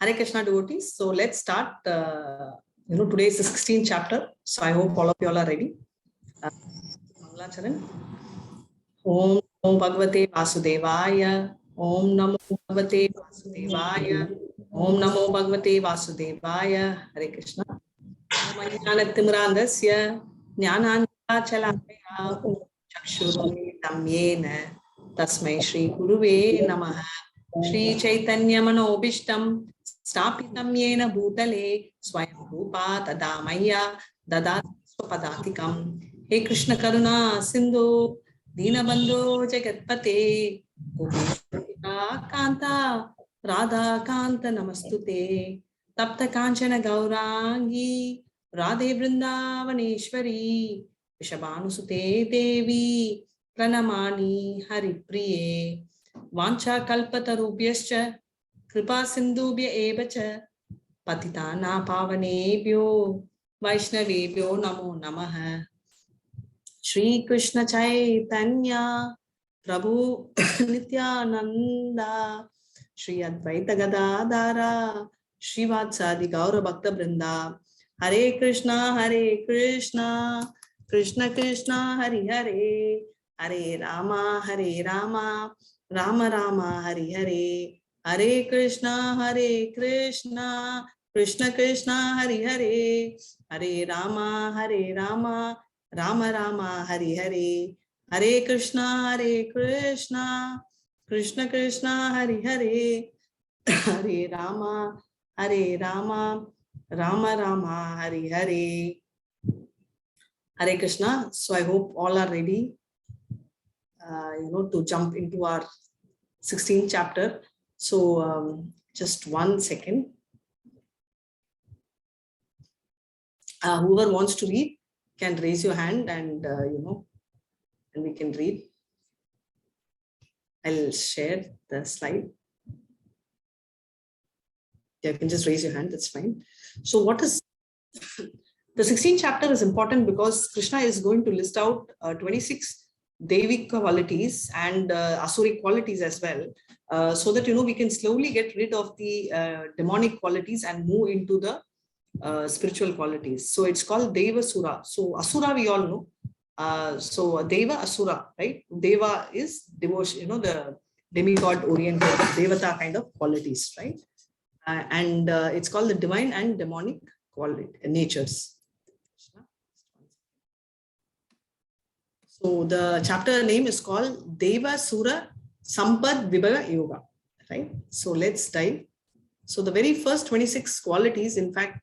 Hare Krishna devotees. So let's start. Today is the 16th chapter. So I hope all of you all are ready. Mangalacharan. Om Namo Bhagavate Vasudevaya. Om Namo Bhagavate Vasudevaya. Om Namo Bhagavate Vasudevaya. Hare Krishna. Jnanatimrandasya Jnananjachalakaya Chakshurumilitam Yena Tasmai Shri Guruve Namaha. Shri Chaitanya Manobishtam Stapitam Yena Bhutale Swayam Rupa Tadamaya Dadati Swapadatikam. He Krishna Karuna Sindhu Dinabandhu Jagatpate Gopishwara Kanta Radha Kanta Namastute Tapta Kanchana Gaurangi Radhe Vrindavaneshwari Vishabhanusute Devi Pranamani Haripriye Vancha Kalpatarubhyascha Kripa Sindhubhya Evacha Patitana Pavanebhyo Vaishnavebhyo Namo Namaha. Shri Krishna Chaitanya Prabhu Nityananda Shri Advaita Gadadhara Shri Vatsadi Gaura Bhakta Brinda. Hare Krishna, Krishna Krishna, Hare Hare, Hare Rama, Rama Rama, Hare Hare, Hare Krishna, Krishna Krishna, Hare Hare, Hare Rama, Rama Rama, Hare Hare, Hare Krishna, Krishna Krishna, Hare Hare, Hare Rama, Rama Rama, Hare Hare. Hare Krishna. So I hope all are ready, to jump into our 16th chapter. So just 1 second. Whoever wants to read can raise your hand, and and we can read. I'll share the slide. Yeah, you can just raise your hand, that's fine. So what is the 16th chapter is important because Krishna is going to list out 26 Devic qualities and Asuric qualities as well, so that we can slowly get rid of the demonic qualities and move into the spiritual qualities. So it's called Daivasura. So Asura we all know. So Deva, Asura, right? Deva is devotion, the demigod oriented Devata kind of qualities, right? And it's called the divine and demonic quality natures. So the chapter name is called Daivasura Sampada Vibhaga Yoga, right? So let's dive. So the very first 26 qualities, in fact,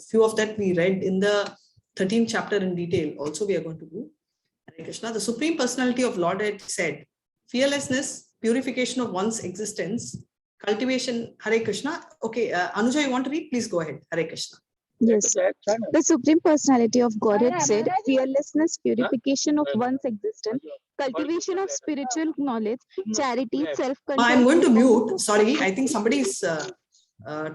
few of that we read in the 13th chapter in detail. Also, we are going to do. Hare Krishna. The Supreme Personality of Lord had said, fearlessness, purification of one's existence, cultivation. Hare Krishna. Okay, Anuja, you want to read? Please go ahead. Hare Krishna. Yes, the Supreme Personality of Godhead said, fearlessness, purification of one's existence, cultivation of spiritual knowledge, charity, self-control. I'm going to mute. Sorry, I think somebody is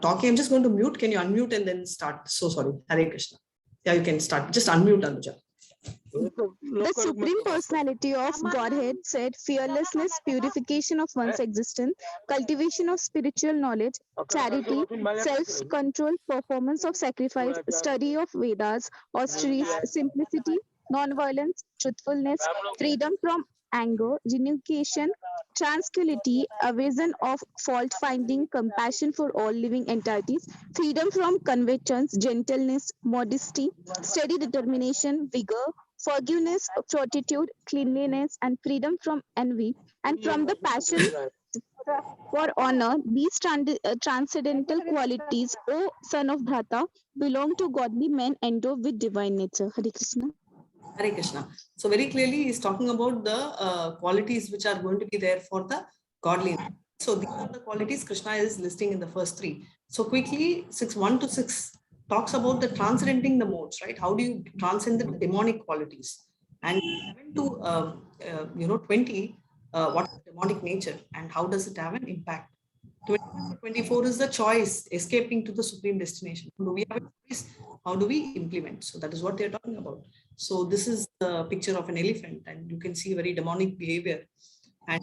talking. I'm just going to mute. Can you unmute and then start? So sorry. Hare Krishna. Yeah, you can start. Just unmute, Anuja. The Supreme Personality of Godhead said, fearlessness, purification of one's existence, cultivation of spiritual knowledge, charity, self-control, performance of sacrifice, study of Vedas, austerities, simplicity, non-violence, truthfulness, freedom from anger, renunciation, tranquility, aversion of fault-finding, compassion for all living entities, freedom from covetousness, gentleness, modesty, steady determination, vigor, forgiveness, fortitude, cleanliness, and freedom from envy, and from the passion for honor. These transcendental qualities, O son of Bhrata, belong to godly men endowed with divine nature. Hare Krishna. Hare Krishna. So very clearly he's talking about the qualities which are going to be there for the godly. So these are the qualities Krishna is listing in the first three. So quickly, 1 to 6 talks about the transcending the modes, right? How do you transcend the demonic qualities? And 7 to 20, what is demonic nature and how does it have an impact? 21 to 24 is the choice, escaping to the supreme destination. Do we have a choice? How do we implement? So that is what they're talking about. So this is the picture of an elephant, and you can see very demonic behavior. And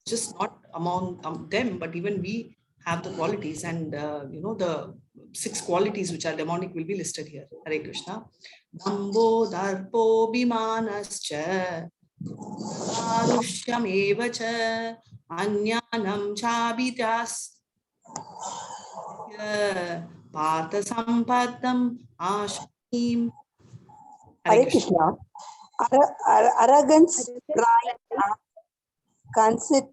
just not among them, but even we have the qualities, and the 6 qualities which are demonic will be listed here. Hare Krishna. Dambo darpo bimanascha arushyameva cha anyanam chabitas partha sampadam ashim. Hare Hare Krishna. Krishna. Arrogance, pride, conceit,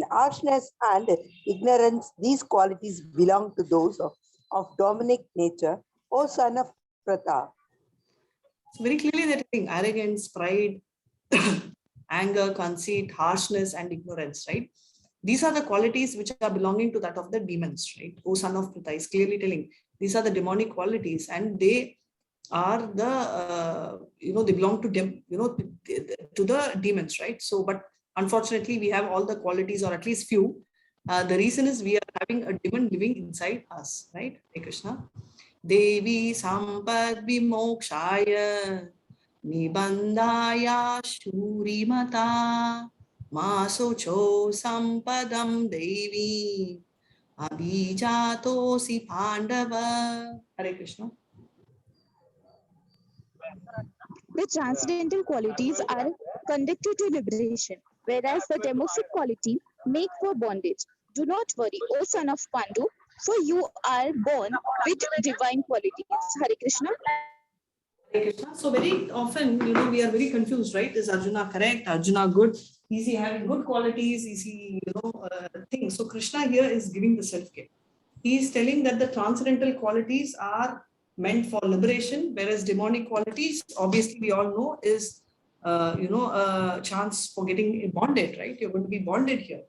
harshness, and ignorance, these qualities belong to those of Dominic nature, O son of Pratap. So very clearly they're telling arrogance, pride, anger, conceit, harshness, and ignorance, right? These are the qualities which are belonging to that of the demons, right? O son of Pratap is clearly telling these are the demonic qualities, and they are the they belong to them, to the demons, right? So, but unfortunately, we have all the qualities, or at least few. The reason is we are having a demon living inside us, right? Hare Krishna. Devi Sampad Vimokshaya Nibandaya Shurimata Masocho Sampadam Devi Abhijatosi Pandava. Hare Krishna. The transcendental qualities are conducive to liberation, whereas the demonic quality make for bondage. Do not worry, O son of Pandu, for you are born with divine qualities. Hare Krishna. Hare Krishna. So very often, we are very confused, right? Is Arjuna correct? Arjuna good? Is he having good qualities? Is he, things? So Krishna here is giving the self-care. He is telling that the transcendental qualities are meant for liberation, whereas demonic qualities, obviously we all know, is a chance for getting bonded, right? You're going to be bonded here.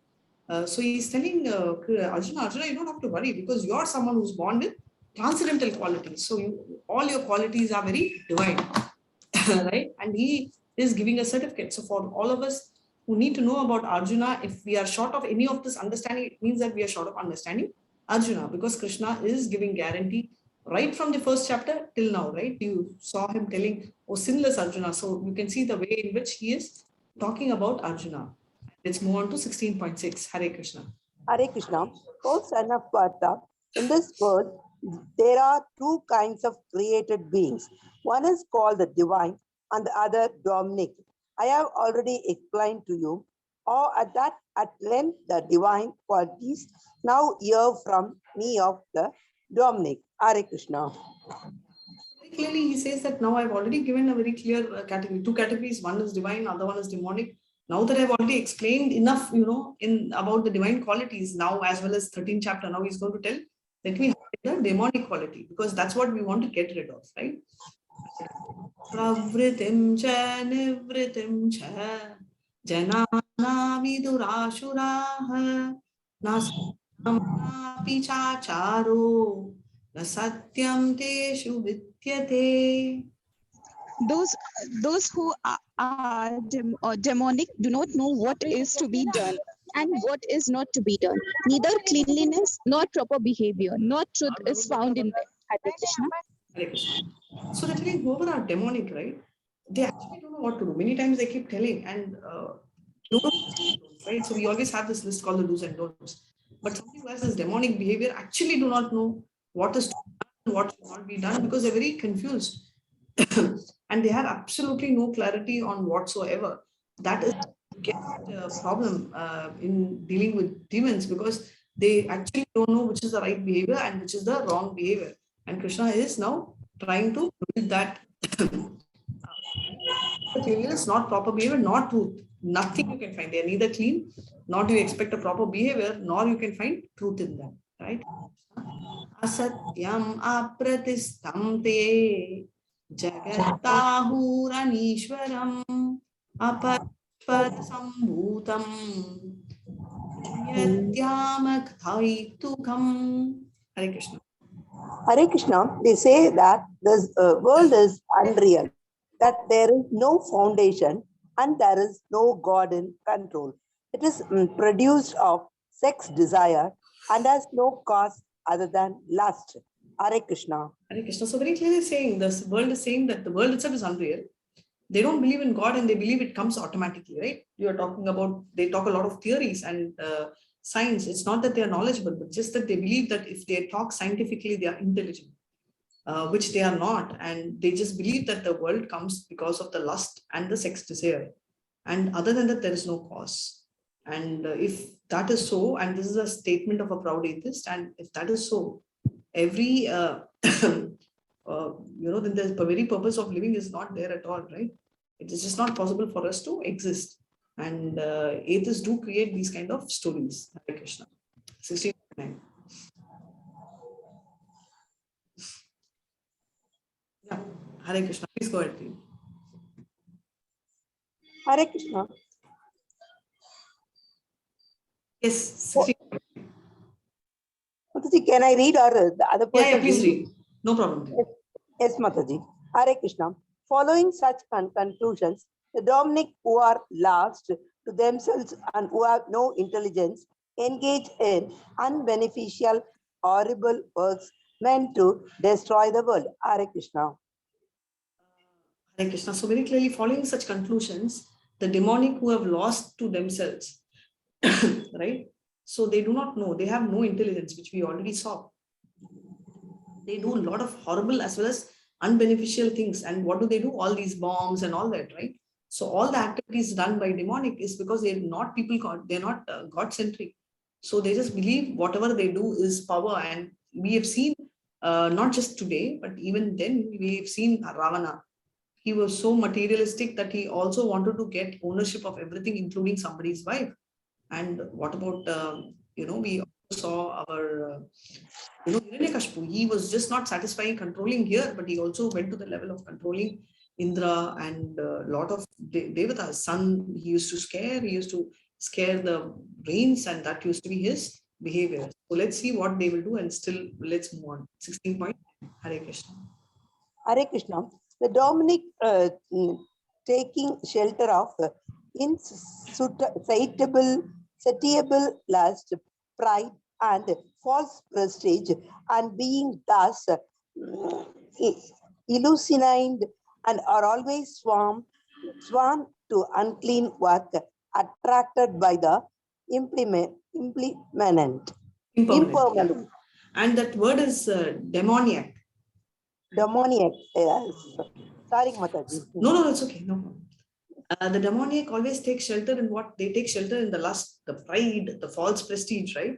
So he's telling Arjuna, you don't have to worry, because you're someone who's born with transcendental qualities. So all your qualities are very divine, right? And he is giving a certificate. So for all of us who need to know about Arjuna, if we are short of any of this understanding, it means that we are short of understanding Arjuna, because Krishna is giving guarantee right from the first chapter till now, right? You saw him telling, oh, sinless Arjuna. So you can see the way in which he is talking about Arjuna. Let's move on to 16.6. Hare Krishna. Hare Krishna. O son of Partha, in this world, there are 2 kinds of created beings. One is called the divine and the other Dominic. I have already explained to you, or at length, the divine qualities. Now hear from me of the Dominic. Hare Krishna. Very clearly, he says that now I've already given a very clear category, 2 categories. One is divine, other one is demonic. Now that I've already explained enough, in about the divine qualities, now as well as 13th chapter, now he's going to tell, let me have the demonic quality, because that's what we want to get rid of, right? Pravritim cha nivritim cha janana vidurashuraha nasamnapi chacharo nasatyam teshu vidyate. Those who are demonic do not know what is to be done and what is not to be done. Neither cleanliness nor proper behavior nor truth is found in them. Hare Krishna. Hare Krishna. So they're telling whoever are demonic, right? They actually don't know what to do. Many times they keep telling, and right? So we always have this list called the do's and don'ts. But somebody who has this demonic behavior actually do not know what is to be done, what should not be done, because they're very confused. And they have absolutely no clarity on whatsoever. That is a problem in dealing with demons, because they actually don't know which is the right behavior and which is the wrong behavior. And Krishna is now trying to build that. Cleanliness, not proper behavior, not truth. Nothing you can find. They are neither clean, nor do you expect a proper behavior, nor you can find truth in them. Right? Asatyam apratistam te Jagatahuranishwaram apad sambhutam yatyamakthaiktukam. Hare Krishna. Hare Krishna, they say that this world is unreal, that there is no foundation and there is no God in control. It is produced of sex desire and has no cause other than lust. Hare Krishna. Hare Krishna. So very clearly saying, this world is saying that the world itself is unreal. They don't believe in God and they believe it comes automatically, right? You are talking about, they talk a lot of theories and science. It's not that they are knowledgeable, but just that they believe that if they talk scientifically, they are intelligent, which they are not. And they just believe that the world comes because of the lust and the sex desire. And other than that, there is no cause. And if that is so, and this is a statement of a proud atheist, and if that is so, every, then the very purpose of living is not there at all, right? It is just not possible for us to exist. And atheists do create these kind of stories. Hare Krishna. 69. Yeah, Hare Krishna. Please go ahead, please. Hare Krishna. Yes, 16. Mataji, can I read or the other person? Yeah, please read. No problem. Yes, Mataji. Hare Krishna. Following such conclusions, the Dominic who are lost to themselves and who have no intelligence engage in unbeneficial, horrible works meant to destroy the world. Hare Krishna. Hare Krishna. So very clearly following such conclusions, the demonic who have lost to themselves, right? So they do not know, they have no intelligence, which we already saw. They do a lot of horrible as well as unbeneficial things. And what do? All these bombs and all that, right? So all the activities done by demonic is because they're not people God, they're not God-centric. So they just believe whatever they do is power. And we have seen, not just today, but even then we have seen Ravana. He was so materialistic that he also wanted to get ownership of everything, including somebody's wife. And what about, we also saw our, Hiranyakashipu. He was just not satisfying controlling here, but he also went to the level of controlling Indra and a lot of Devata's son. He used to scare the rains, and that used to be his behavior. So let's see what they will do, and still let's move on. 16 point. Hare Krishna. Hare Krishna. The Dominic taking shelter of satiable lust, pride, and false prestige, and being thus illusioned and are always swan to unclean work, attracted by the impermanent. Impermanent. And that word is demoniac. Demoniac. Sorry, Mataji. No, it's okay. No problem. The demoniac always takes shelter in what? They take shelter in the lust, the pride, the false prestige, right?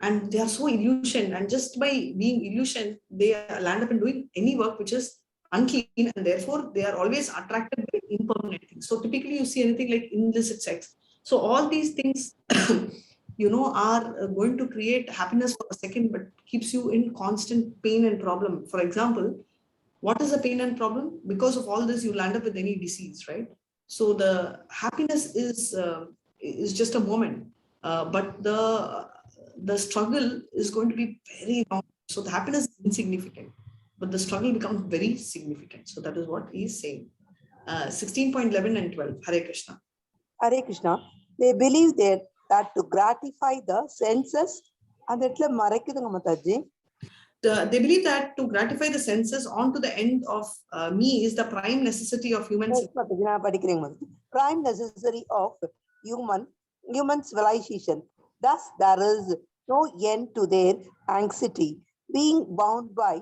And they are so illusioned. And just by being illusioned, they land up in doing any work which is unclean. And therefore, they are always attracted by impermanent things. So typically, you see anything like illicit sex. So all these things, are going to create happiness for a second, but keeps you in constant pain and problem. For example, what is the pain and problem? Because of all this, you land up with any disease, right? So the happiness is just a moment, but the struggle is going to be very long. So the happiness is insignificant, but the struggle becomes very significant. So that is what he is saying. 16.11 and 12. Hare Krishna. Hare Krishna. They believe that to gratify the senses, and that's Mataji. They believe that to gratify the senses on to the end of me is the prime necessity of humans. Prime necessity of human civilization. Thus, there is no end to their anxiety, being bound by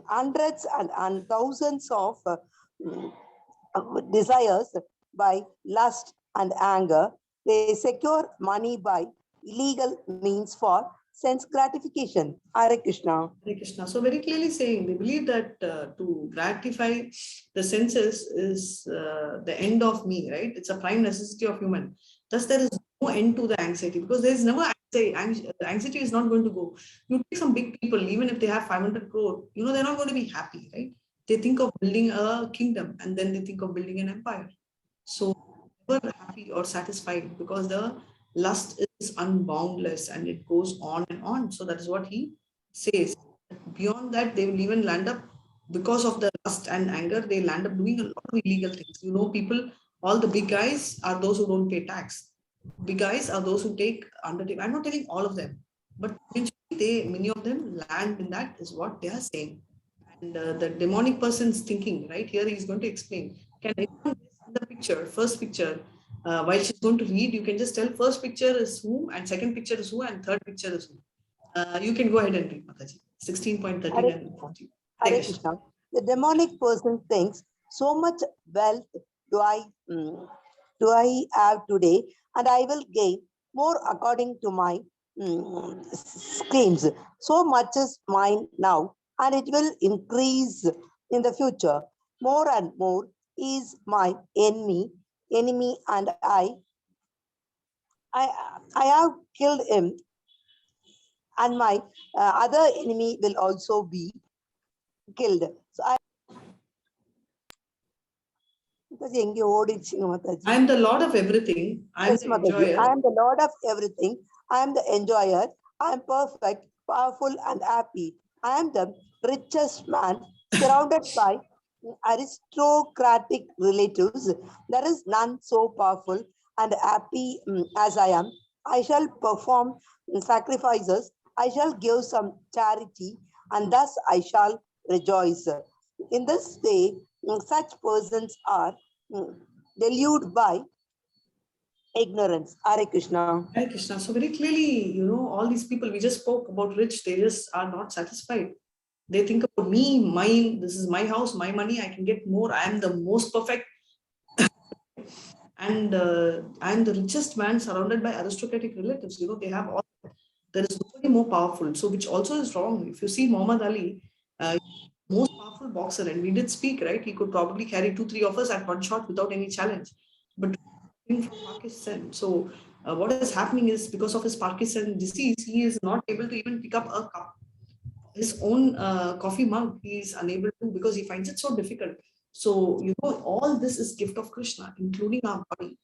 hundreds and thousands of desires by lust and anger. They secure money by illegal means for sense gratification. Hare Krishna. Hare Krishna. So very clearly saying they believe that to gratify the senses is the end of me, right? It's a prime necessity of human. Thus, there is no end to the anxiety, because there is never anxiety. The anxiety is not going to go. You take some big people, even if they have 500 crore, they're not going to be happy, right? They think of building a kingdom, and then they think of building an empire. So never happy or satisfied, because the lust is unboundless and it goes on and on. So that is what he says. Beyond that, they will even land up, because of the lust and anger, they land up doing a lot of illegal things. People, all the big guys are those who don't pay tax. Big guys are those who take undertaking. I'm not telling all of them, but many of them land in that, is what they are saying. And the demonic person's thinking, right? Here he's going to explain. Can anyone guess in the picture, first picture, while she's going to read, you can just tell first picture is whom, and second picture is who, and third picture is who. You can go ahead and read, Mataji. 16.13 and 14. Hare Krishna. The demonic person thinks, so much wealth do I have today, and I will gain more according to my schemes. So much is mine now, and it will increase in the future. More and more is my enemy, and I have killed him, and my other enemy will also be killed. So I am the Lord of everything. I am the enjoyer. I am the Lord of everything. I am the enjoyer. I am perfect, powerful, and happy. I am the richest man surrounded by aristocratic relatives. There is none so powerful and happy as I am. I shall perform sacrifices. I shall give some charity, and thus I shall rejoice. In this way, such persons are deluded by ignorance. Hare Krishna. Hare Krishna. So very clearly, all these people we just spoke about rich, they just are not satisfied. They think about me, mine, this is my house, my money, I can get more, I am the most perfect. And I am the richest man surrounded by aristocratic relatives. They have all, there is nobody more powerful. So which also is wrong. If you see Muhammad Ali, most powerful boxer, and we did speak, right? He could probably carry 2-3 of us at one shot without any challenge. But from Pakistan. So what is happening is because of his Parkinson disease, he is not able to even pick up a cup. His own coffee mug, he is unable to, because he finds it so difficult. So, all this is gift of Krishna, including our body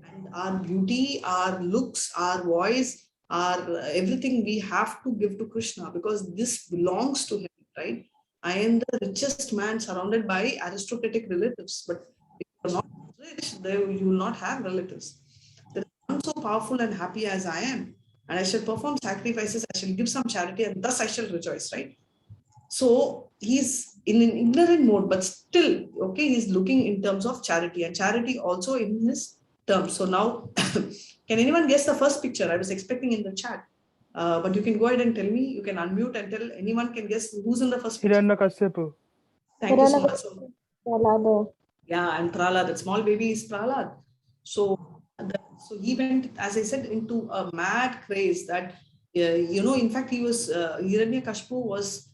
and our beauty, our looks, our voice, our everything we have to give to Krishna, because this belongs to him, right? I am the richest man surrounded by aristocratic relatives, but if you are not rich, you will not have relatives. There is none so powerful and happy as I am, and I shall perform sacrifices, I shall give some charity, and thus I shall rejoice, right? So he's in an ignorant mode, but still, okay, he's looking in terms of charity, and charity also in his terms. So now, can anyone guess the first picture? I was expecting in the chat, but you can go ahead and tell me. You can unmute and tell anyone can guess who's in the first picture. Hiranyakashipu. Thank you so much. Yeah, and Prahlad, that small baby is Prahlad. So he went, as I said, into a mad craze that, in fact, he was, Hiranyakashipu was,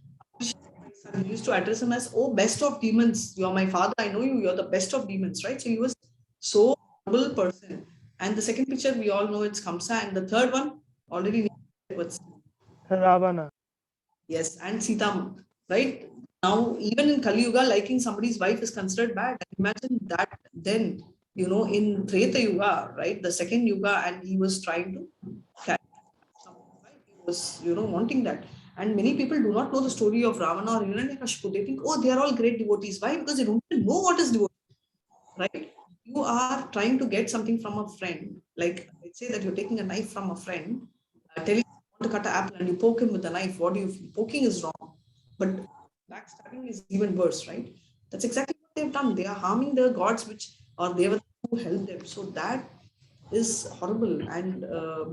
he used to address him as, oh, best of demons. You're my father. I know you. You're the best of demons, right? So he was so humble person. And the second picture, we all know it's Kamsa. And the third one, already what's Ravana. Yes, and Sita, right? Now, even in Kali Yuga, liking somebody's wife is considered bad. Imagine that then, in Treta Yuga, right? The second Yuga, and he was trying to carry someone's wife. He was, wanting that. And many people do not know the story of Ravana or Hiranyakashipu. They think, oh, they are all great devotees. Why? Because they don't even know what is devotee, right? You are trying to get something from a friend. Like, let's say that you're taking a knife from a friend, telling you want to cut an apple and you poke him with a knife. What do you feel? Poking is wrong. But backstabbing is even worse, right? That's exactly what they've done. They are harming the gods or they were who helped them. So that is horrible. And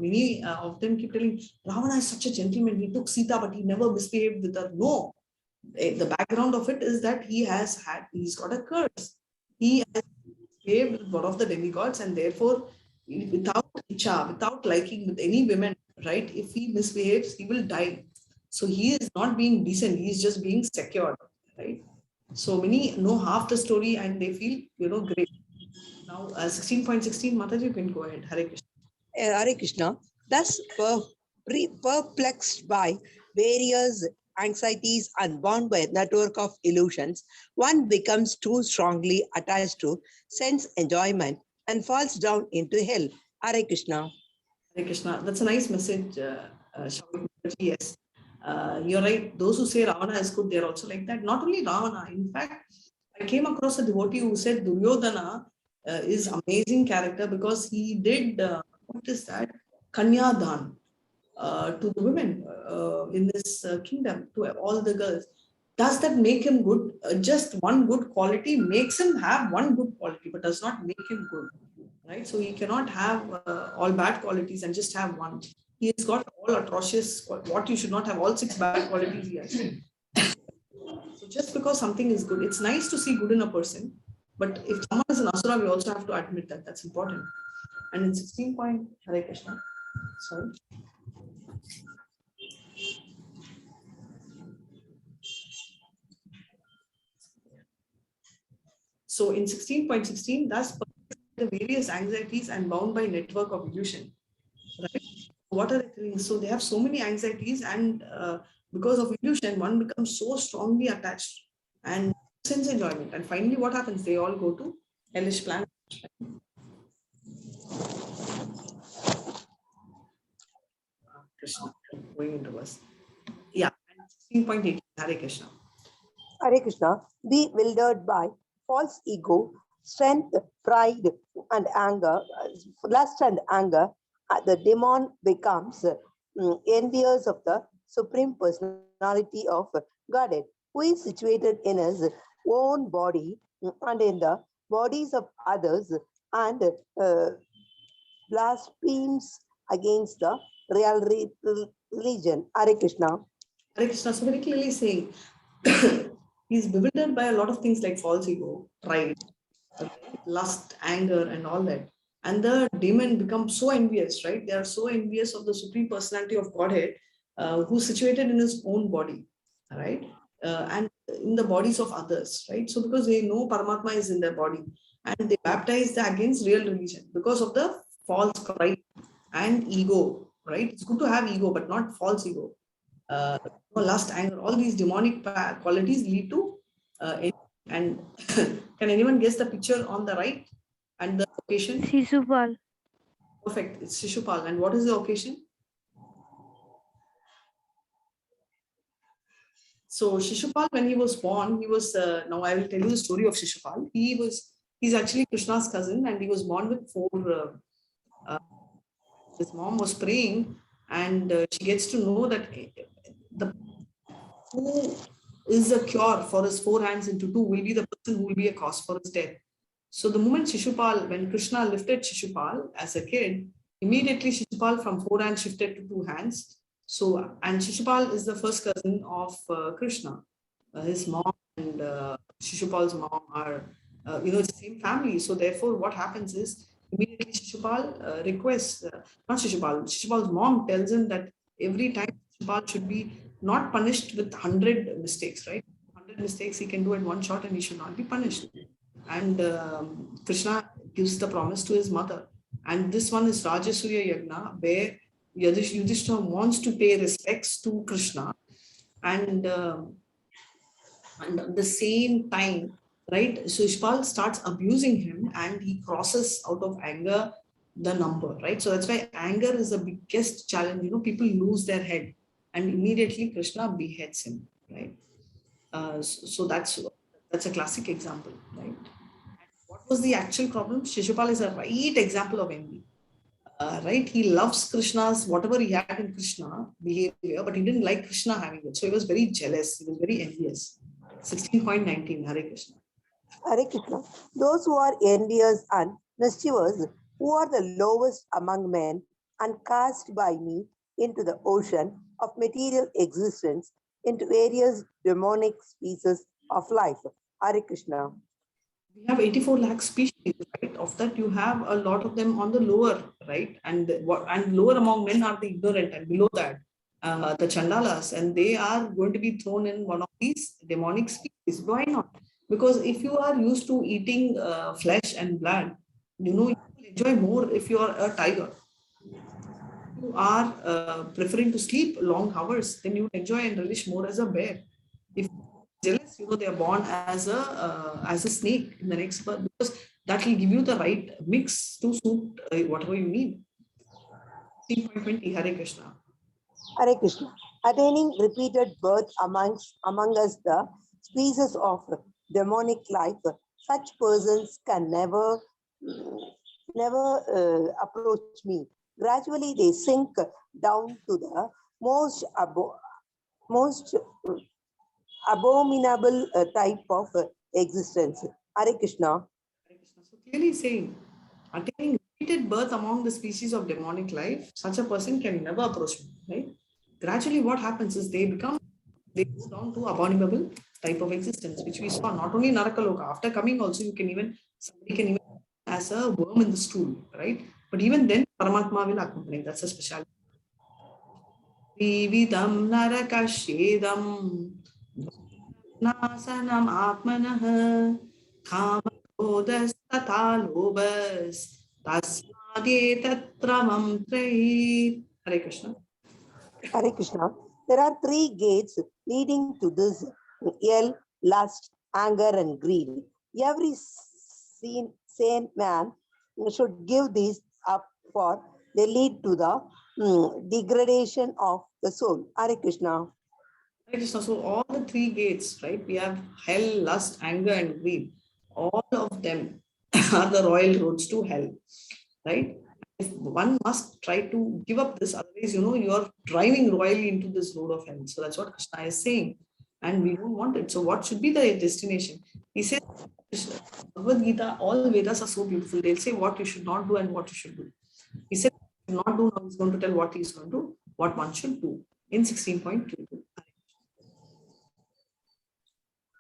many of them keep telling, Ravana is such a gentleman. He took Sita, but he never misbehaved with her. No. The background of it is that he's got a curse. He has misbehaved with one of the demigods, and therefore, without icha, without liking with any women, right? If he misbehaves, he will die. So he is not being decent. He is just being secured, right? So many know half the story and they feel, great. Now, 16.16, Mataji, you can go ahead. Hare Krishna. Hare Krishna. Thus, perplexed by various anxieties and bound by a network of illusions, one becomes too strongly attached to sense enjoyment and falls down into hell. Hare Krishna. Hare Krishna. That's a nice message, yes. You're right. Those who say Ravana is good, they're also like that. Not only Ravana. In fact, I came across a devotee who said Duryodhana is amazing character because he did, what is that? Kanyadan to the women in this kingdom, to all the girls. Does that make him good? Just one good quality makes him have one good quality, but does not make him good. right? So he cannot have all bad qualities and just have one. He has got all atrocious, what you should not have, all 6 bad qualities he has. So just because something is good, it's nice to see good in a person, but if someone is an asura, we also have to admit that. That's important. And in 16 point, Hare Krishna, sorry. So in 16.16, thus the various anxieties and bound by network of illusion. Right? What are the things? So they have so many anxieties, and because of illusion, one becomes so strongly attached and sense enjoyment. And finally, what happens? They all go to hellish planet. Krishna going into us. Yeah, 16.18, Hare Krishna. Hare Krishna, bewildered by false ego, strength, pride, and anger, lust and anger, the demon becomes envious of the Supreme Personality of Godhead, who is situated in his own body and in the bodies of others, and blasphemes against the real religion. Hare Krishna. Hare Krishna. So very clearly saying he's bewildered by a lot of things like false ego, pride, lust, anger, and all that. And the demon becomes so envious, right? They are so envious of the Supreme Personality of Godhead, who's situated in his own body, right? And in the bodies of others, right? So because they know Paramatma is in their body, and they baptize against real religion because of the false pride and ego, right? It's good to have ego, but not false ego. Lust, anger, all these demonic qualities lead to and can anyone guess the picture on the right and the occasion? Shishupal. Perfect. It's Shishupal. And what is the occasion? So Shishupal, when he was born, he was, now I will tell you the story of Shishupal. He's actually Krishna's cousin, and he was born with 4, his mom was praying, and she gets to know that the who is a cure for his 4 hands into 2 will be the person who will be a cause for his death. So the moment Shishupal, when Krishna lifted Shishupal as a kid, immediately Shishupal from 4 hands shifted to 2 hands. So, and Shishupal is the first cousin of Krishna. His mom and Shishupal's mom are, it's the same family. So therefore, what happens is immediately Shishupal requests, not Shishupal, Shishupal's mom tells him that every time Shishupal should be not punished with 100 mistakes, right? 100 mistakes he can do in one shot and he should not be punished. And Krishna gives the promise to his mother. And this one is Rajasurya Yagna, where Yudhishthira wants to pay respects to Krishna. And at the same time, right, Shishupal starts abusing him and he crosses out of anger the number, right? So that's why anger is the biggest challenge. People lose their head and immediately Krishna beheads him, right? So that's a classic example, right? What was the actual problem? Shishupal is a right example of envy. Right? He loves Krishna's, whatever he had in Krishna behavior, but he didn't like Krishna having it. So he was very jealous. He was very envious. 16.19, Hare Krishna. Hare Krishna. Those who are envious and mischievous, who are the lowest among men, and cast by me into the ocean of material existence, into various demonic species of life. Hare Krishna. We have 84 lakh species, right? Of that, you have a lot of them on the lower, right? And lower among men are the ignorant, and below that, the chandalas, and they are going to be thrown in one of these demonic species. Why not? Because if you are used to eating flesh and blood, you will enjoy more if you are a tiger. You are preferring to sleep long hours, then you enjoy and relish more as a bear. If jealous, they are born as a snake in the next birth, because that will give you the right mix to suit whatever you need. 16.20, Hare Krishna. Hare Krishna. Attaining repeated birth among us the species of demonic life, such persons can never approach me. Gradually, they sink down to the most abominable type of existence. Hare Krishna. Hare Krishna. So clearly saying, attaining repeated birth among the species of demonic life, such a person can never approach me, right? Gradually, what happens is they go down to abominable type of existence, which we saw not only Narakaloka. After coming, also somebody can even as a worm in the stool, right? But even then, Paramatma will accompany. That's a specialty. Vividam narakashedam nasanam atmanah kamadodastata tasmadetratramam trahit. Hare Krishna. Hare Krishna. There are three gates leading to this: L, lust, anger, and greed. Every sane man should give these up, for they lead to the degradation of the soul. Hare Krishna. Hare Krishna. So all the three gates, right? We have hell, lust, anger, and greed. All of them are the royal roads to hell, right? If one must try to give up this, otherwise, you are driving royally into this road of hell. So that's what Krishna is saying. And we don't want it. So what should be the destination? He says, Bhagavad Gita, all Vedas are so beautiful. They'll say what you should not do and what you should do. He said, not do, now he's going to tell what he's going to do, what one should do in 16.22.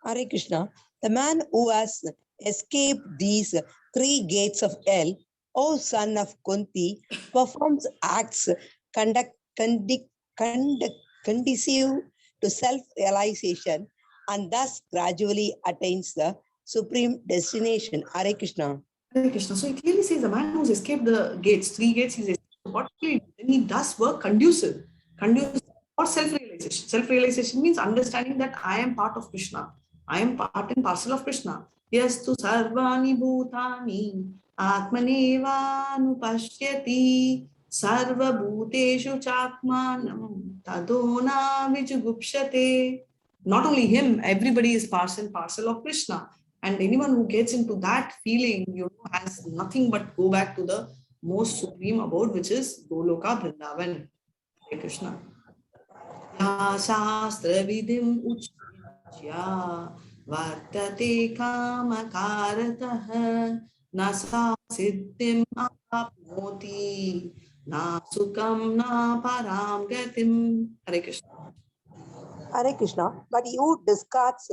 Hare Krishna. The man who has escaped these three gates of hell, O son of Kunti, performs acts conducive to self-realization and thus gradually attains the supreme destination. Hare Krishna. Hare Krishna. So he clearly says the man who's escaped the gates, three gates, he's escaped. What he does work conducive for self-realization. Self-realization means understanding that I am part of Krishna. I am part and parcel of Krishna. Yes, tu sarvani bhutani atmanevanu sarva bhuteshu chakmanam tadona vijugupshate. Not only him, everybody is part and parcel of Krishna. And anyone who gets into that feeling, has nothing but go back to the most supreme abode, which is Goloka Vrindavan. Hare Krishna. Shastra vidim uchya vartate kamakaratah nasa siddhim apnoti na sukam na param gatim. Hare Krishna. Hare Krishna. But he who discards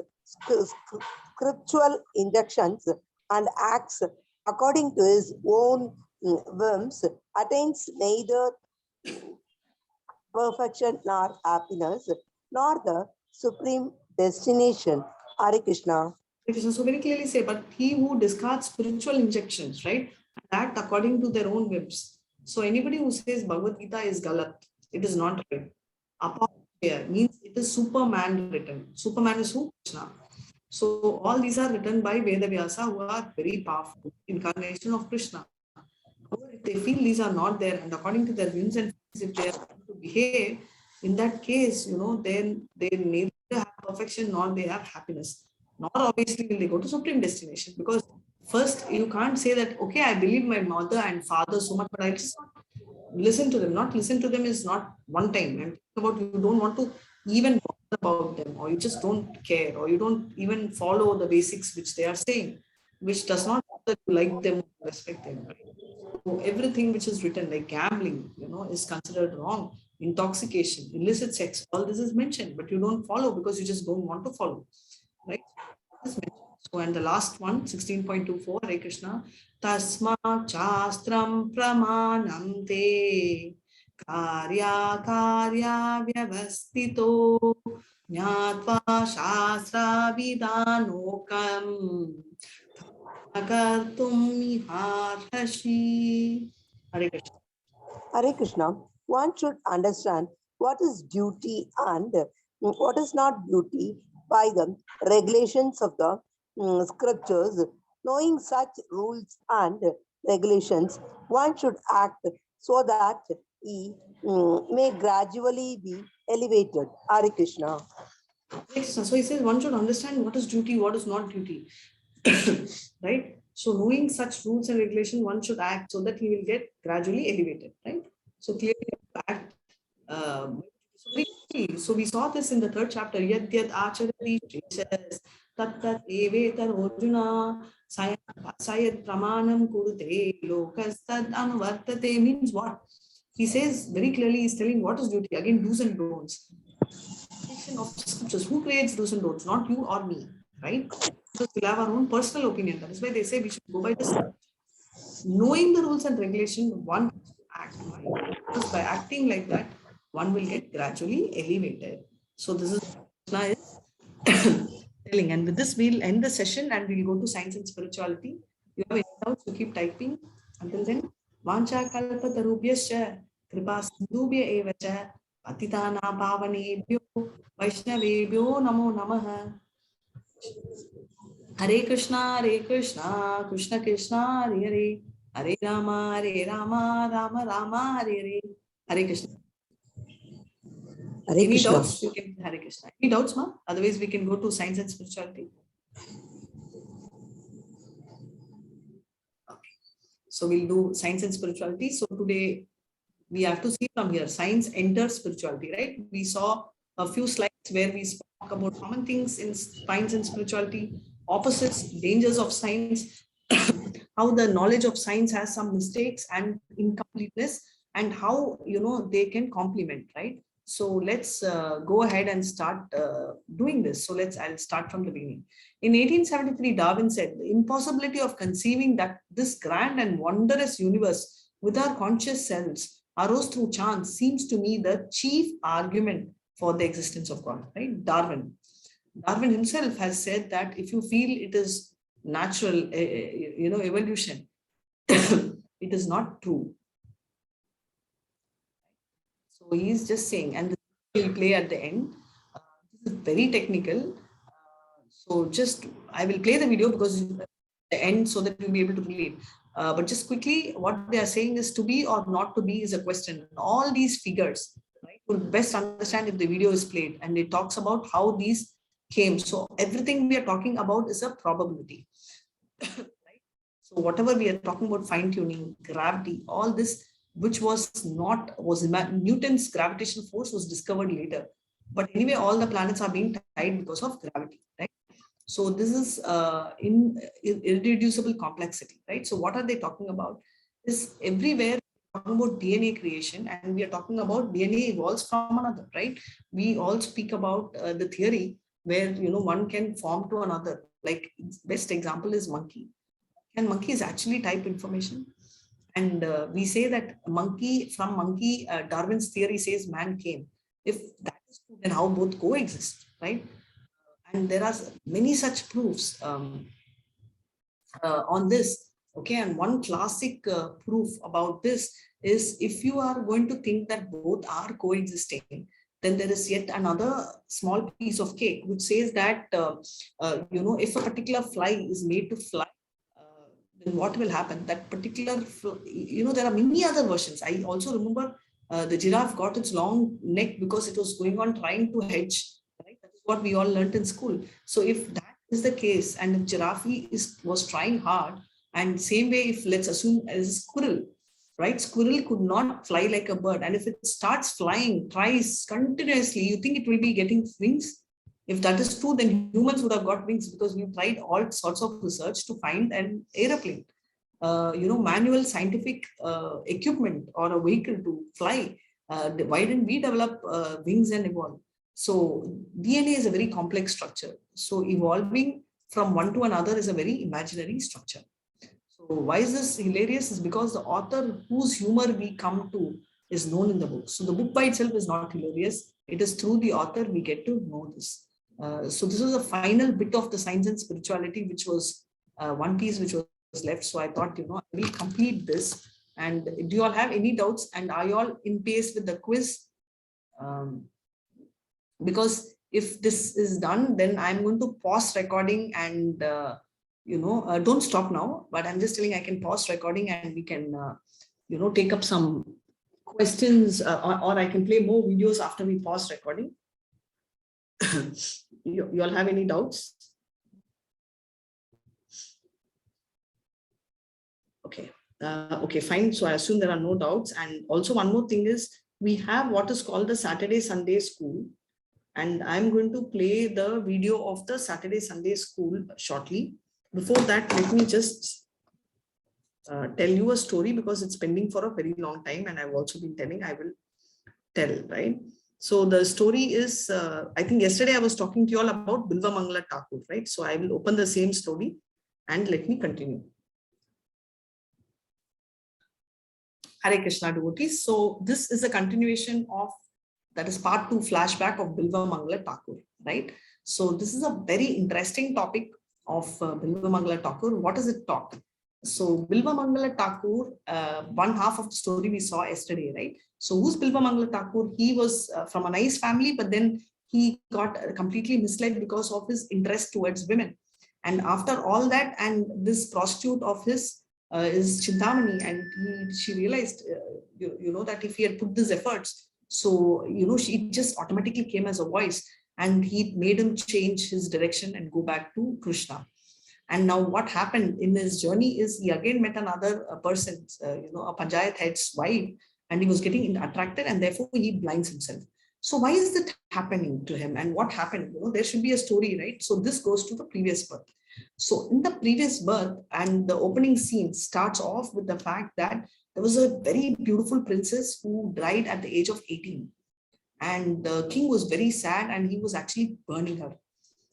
scriptural injunctions and acts according to his own whims attains neither perfection nor happiness nor the supreme destination. Hare Krishna. So very clearly say, but he who discards spiritual injections, right, and act according to their own whims. So anybody who says Bhagavad Gita is galat, it is not right. Apophthegm means it is Superman written. Superman is who? Krishna. So all these are written by Vedavyasa, who are very powerful incarnation of Krishna. However, if they feel these are not there, and according to their whims and feelings, if they are going to behave, in that case, then they neither have perfection nor they have happiness. Nor obviously will they go to supreme destination, because first you can't say that, okay, I believe my mother and father so much, but I just not listen to them. Not listen to them is not one time. I'm talking about you don't want to even bother about them, or you just don't care, or you don't even follow the basics which they are saying, which does not matter to like them, respect them. Right? So everything which is written, like gambling, is considered wrong. Intoxication, illicit sex, all this is mentioned, but you don't follow because you just don't want to follow. Right? So, and the last one, 16.24, Hare Krishna. Tasma chastram pramanam te karya vyavastito jnatva shastra vidanokam akartum miharhashi. Hare Krishna. Hare Krishna. One should understand what is duty and what is not duty by the regulations of the scriptures. Knowing such rules and regulations, one should act so that he may gradually be elevated. Hare Krishna. So he says one should understand what is duty, what is not duty. Right? So knowing such rules and regulation, one should act so that he will get gradually elevated. Right? So clearly act. So we saw this in the third chapter. Yad yad acharati sheshas tattat evetar Arjuna sayad pramanam kurute lokastad anuvartate means what? He says very clearly, he's telling what is duty. Again, do's and don'ts. Of scriptures. Who creates do's and don'ts? Not you or me, right? Because we'll have our own personal opinion. That is why they say we should go by the scripture. Knowing the rules and regulation, one has to act. Right? Because by acting like that, one will get gradually elevated. So this is Krishna is telling. And with this, we'll end the session and we'll go to science and spirituality. You have any doubts, you keep typing. Until then, Vancha kalpa tarubhyascha kripa sindhubhya evacha patitana pavanebhyo vaishnavebhyo namo namaha. Hare Krishna, Krishna Krishna, Hare Hare, Hare Rama, Rama Rama, Hare Hare. Hare Krishna. Hare Any Krishna. doubts? You can Hare Krishna. Any doubts, ma? Otherwise, we can go to science and spirituality. Okay. So we'll do science and spirituality. So today we have to see from here. Science enters spirituality, right? We saw a few slides where we spoke about common things in science and spirituality, opposites, dangers of science, how the knowledge of science has some mistakes and incompleteness, and how they can complement, right? So let's go ahead and start doing this. So I'll start from the beginning. In 1873, Darwin said the impossibility of conceiving that this grand and wondrous universe with our conscious selves arose through chance seems to me the chief argument for the existence of God, right? Darwin himself has said that if you feel it is natural, evolution, it is not true. So he's just saying, and this will play at the end. This is very technical. So I will play the video because the end so that you'll be able to relate. But just quickly, what they are saying is to be or not to be is a question. All these figures, right, will best understand if the video is played, and it talks about how these came. So everything we are talking about is a probability. Right? So whatever we are talking about, fine-tuning, gravity, all this, which was Newton's gravitational force was discovered later. But anyway, all the planets are being tied because of gravity, right? So this is irreducible complexity, right? So what are they talking about? Is everywhere talking about DNA creation, and we are talking about DNA evolves from another, right? We all speak about the theory where one can form to another. Like best example is monkey, and monkeys actually type information. And we say that from monkey, Darwin's theory says man came. If that is true, then how both coexist, right? And there are many such proofs on this. Okay, and one classic proof about this is if you are going to think that both are coexisting, then there is yet another small piece of cake which says that if a particular fly is made to fly, then what will happen? That particular, there are many other versions. I also remember the giraffe got its long neck because it was going on trying to hedge. Right? That is what we all learned in school. So if that is the case, and if giraffe was trying hard, and same way, if let's assume as a squirrel, right? Squirrel could not fly like a bird, and if it starts flying, tries continuously, you think it will be getting wings? If that is true, then humans would have got wings because we tried all sorts of research to find an aeroplane, manual scientific equipment or a vehicle to fly. Why didn't we develop wings and evolve? So DNA is a very complex structure. So evolving from one to another is a very imaginary structure. So why is this hilarious? Is because the author whose humor we come to is known in the book. So the book by itself is not hilarious. It is through the author we get to know this. So this was a final bit of the science and spirituality, which was one piece which was left. So I thought, I will complete this. And do you all have any doubts? And are you all in pace with the quiz? Because if this is done, then I'm going to pause recording and, don't stop now. But I'm just telling I can pause recording and we can, take up some questions or I can play more videos after we pause recording. You all have any doubts? Okay. Okay, fine. So I assume there are no doubts. And also one more thing is we have what is called the Saturday Sunday school. and I'm going to play the video of the Saturday Sunday school shortly. Before that, let me just tell you a story, because it's pending for a very long time, and I've also been telling, I will tell, right? So the story is, I think yesterday I was talking to you all about Bilvamangala Thakur, right? So I will open the same story and let me continue. Hare Krishna devotees. So this is a continuation of, that is part 2 flashback of Bilvamangala Thakur, right? So this is a very interesting topic of Bilvamangala Thakur. What does it talk? So Bilvamangala Thakur, one half of the story we saw yesterday, right? So who's Bilvamangala Thakur? He was from a nice family, but then he got completely misled because of his interest towards women. And after all that, and this prostitute of his is Chintamani, and she realized, that if he had put these efforts, so, she just automatically came as a voice, and he made him change his direction and go back to Krishna. And now what happened in his journey is he again met another person, a Panchayat head's wife, and he was getting attracted, and therefore he blinds himself. So why is that happening to him, and what happened? There should be a story, right? So this goes to the previous birth. So in the previous birth, and the opening scene starts off with the fact that there was a very beautiful princess who died at the age of 18. And the king was very sad, and he was actually burning her.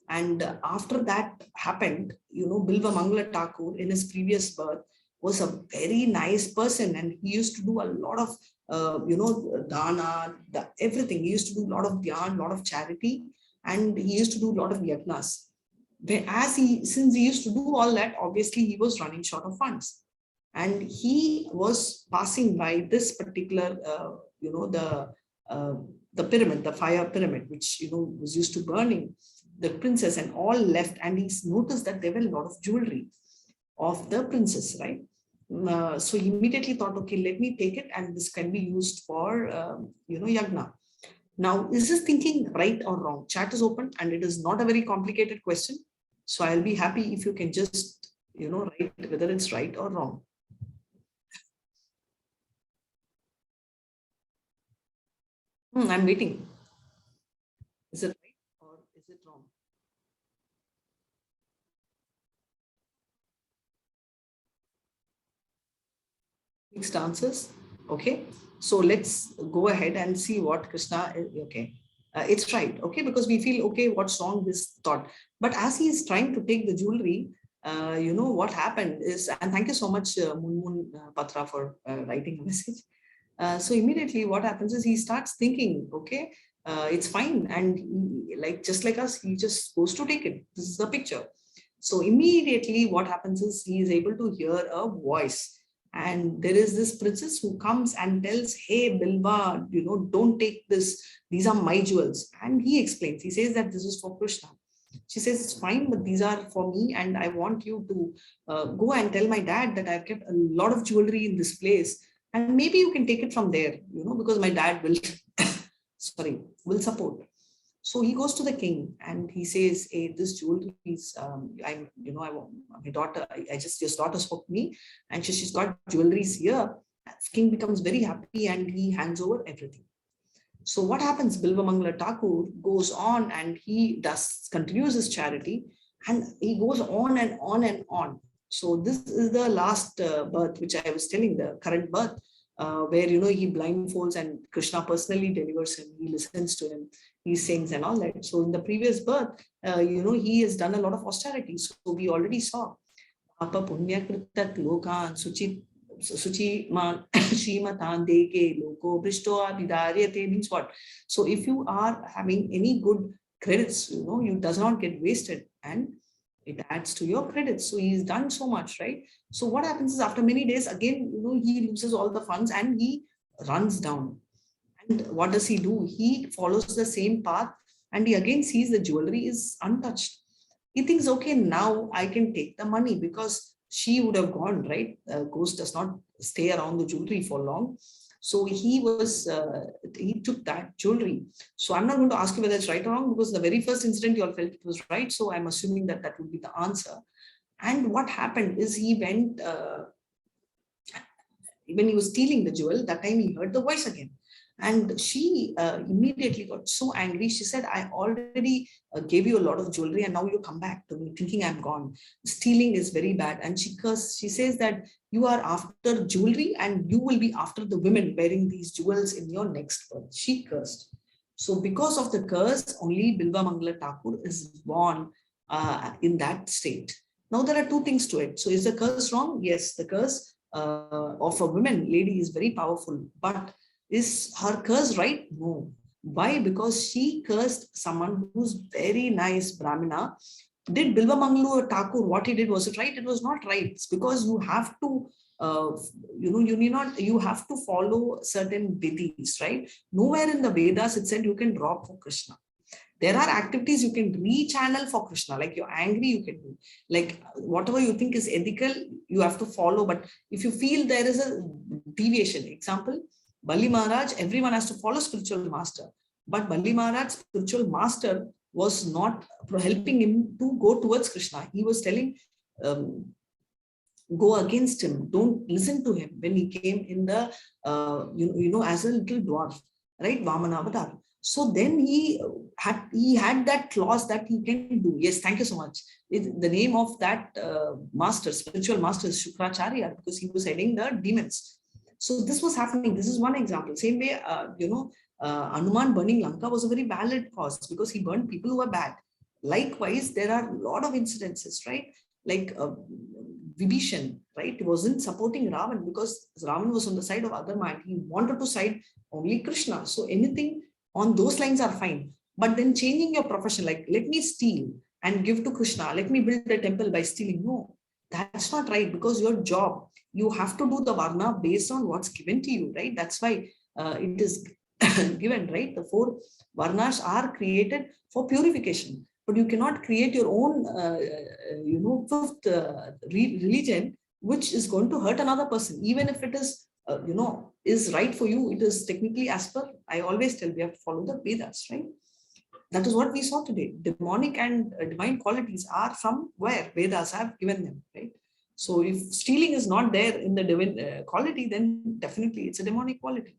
And after that happened, Bilvamangala Thakur in his previous birth was a very nice person, and he used to do a lot of, dana, everything. He used to do a lot of dhyan, a lot of charity, and he used to do a lot of yajnas. Since he used to do all that, obviously he was running short of funds. And he was passing by this particular, the pyramid, the fire pyramid, which, was used to burning the princess, and all left. And he noticed that there were a lot of jewelry of the princess, right? So he immediately thought, okay, let me take it, and this can be used for, yagna. Now, is this thinking right or wrong? Chat is open, and it is not a very complicated question. So I'll be happy if you can just, write whether it's right or wrong. I'm waiting. Is it right or is it wrong? Mixed answers. Okay. So let's go ahead and see what Krishna is. Okay. It's right. Okay. Because we feel, okay, what's wrong this thought. But as he is trying to take the jewelry, what happened is, and thank you so much, Moon Patra, for writing a message. So immediately what happens is he starts thinking, okay, it's fine. And just like us, he just goes to take it. This is the picture. So immediately what happens is he is able to hear a voice. And there is this princess who comes and tells, hey, Bilva, don't take this. These are my jewels. And he explains, he says that this is for Krishna. She says, it's fine, but these are for me. And I want you to go and tell my dad that I've kept a lot of jewelry in this place. And maybe you can take it from there, because my dad will, will support. So he goes to the king and he says, hey, this jewelry is, I want my daughter, his daughter spoke to me, and she's got jewelries here. King becomes very happy and he hands over everything. So what happens? Bilvamangala Thakur goes on and he continues his charity, and he goes on and on and on. So this is the last birth, which I was telling, the current birth, where, he blindfolds and Krishna personally delivers him. He listens to him, he sings and all that. So in the previous birth, he has done a lot of austerity. So we already saw Papa Punya Kritat Lokan Suchi Shrimatan Deke Loko Brishto Abidaryate means what? So if you are having any good credits, you does not get wasted, and it adds to your credits. So he's done so much, right? So what happens is after many days, again, he loses all the funds and he runs down. And what does he do? He follows the same path and he again sees the jewelry is untouched. He thinks, okay, now I can take the money, because she would have gone, right? Ghost does not stay around the jewelry for long. So he took that jewelry. So I'm not going to ask you whether it's right or wrong, because the very first incident you all felt it was right. So I'm assuming that would be the answer. And what happened is he went, when he was stealing the jewel, that time he heard the voice again. And she immediately got so angry. She said, I already gave you a lot of jewelry and now you come back to me thinking I'm gone. Stealing is very bad. And she cursed. She says that you are after jewelry and you will be after the women wearing these jewels in your next birth. She cursed. So because of the curse, only Bilva Mangala Thakur is born in that state. Now there are two things to it. So is the curse wrong? Yes, the curse of a woman lady is very powerful, but is her curse right? No. Why? Because she cursed someone who's very nice Brahmina. Did Bilva Manglu Thakur, what he did, was it right? It was not right. It's because you have to, you have to follow certain vidhis, right? Nowhere in the Vedas it said you can drop for Krishna. There are activities you can rechannel for Krishna, like you're angry, you can do. Like whatever you think is ethical, you have to follow. But if you feel there is a deviation, example, Bali Maharaj, everyone has to follow spiritual master. But Bali Maharaj, spiritual master, was not helping him to go towards Krishna. He was telling, go against him, don't listen to him when he came in the, as a little dwarf, right? Vamana Avatar. So then he had that clause that he can do. Yes, thank you so much. The name of that master, spiritual master, is Shukracharya, because he was heading the demons. So this was happening. This is one example. Same way, Hanuman burning Lanka was a very valid cause because he burned people who were bad. Likewise, there are a lot of incidences, right? Like Vibhishan, right? He wasn't supporting Ravan because Ravan was on the side of Adharma. He wanted to side only Krishna. So anything on those lines are fine. But then changing your profession, like let me steal and give to Krishna, let me build a temple by stealing. No, that's not right, because your job, you have to do the Varna based on what's given to you, right? That's why it is given, right? The 4 Varnas are created for purification, but you cannot create your own, 5th religion, which is going to hurt another person, even if it is, is right for you. It is technically as per, I always tell, we have to follow the Vedas, right? That is what we saw today. Demonic and divine qualities are from where Vedas have given them, right? So if stealing is not there in the divine quality, then definitely it's a demonic quality.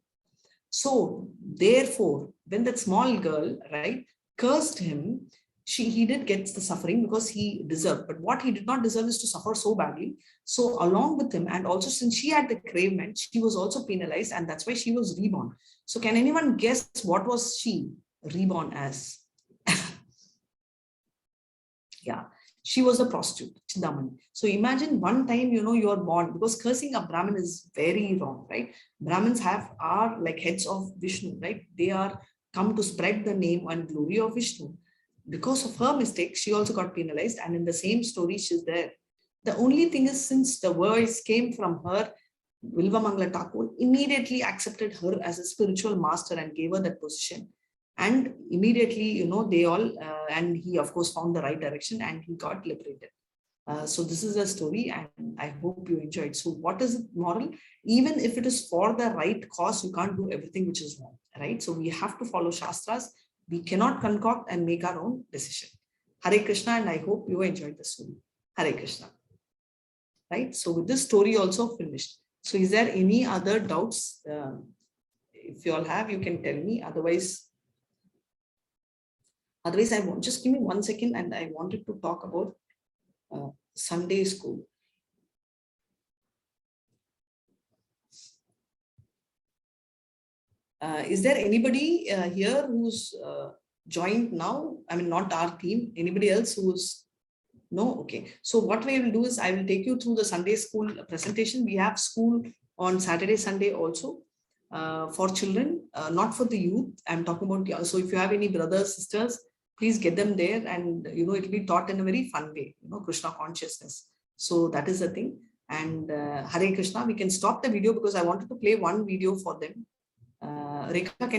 So therefore, when that small girl, right, cursed him, he did get the suffering because he deserved. But what he did not deserve is to suffer so badly. So along with him, and also since she had the cravement, she was also penalized, and that's why she was reborn. So can anyone guess what was she reborn as? Yeah, she was a prostitute, Chindamani. So imagine one time, you are born, because cursing a Brahmin is very wrong, right? Brahmins are like heads of Vishnu, right? They are come to spread the name and glory of Vishnu. Because of her mistake, she also got penalized. And in the same story, she's there. The only thing is, since the words came from her, Bilva Mangala Thakur immediately accepted her as a spiritual master and gave her that position. And immediately, they all, and he of course found the right direction and he got liberated. So this is a story, and I hope you enjoyed. So what is the moral? Even if it is for the right cause, you can't do everything which is wrong, right? So we have to follow Shastras. We cannot concoct and make our own decision. Hare Krishna, and I hope you enjoyed the story. Hare Krishna. Right? So with this story also finished. So is there any other doubts? If you all have, you can tell me. Otherwise, I want, just give me 1 second, and I wanted to talk about Sunday school. Is there anybody here who's joined now? I mean, not our team, anybody else who's, no? Okay. So what we will do is I will take you through the Sunday school presentation. We have school on Saturday, Sunday also for children, not for the youth. I'm talking about, so if you have any brothers, sisters, please get them there, and it will be taught in a very fun way, Krishna consciousness. So that is the thing. And Hare Krishna, we can stop the video because I wanted to play one video for them. Rekha, can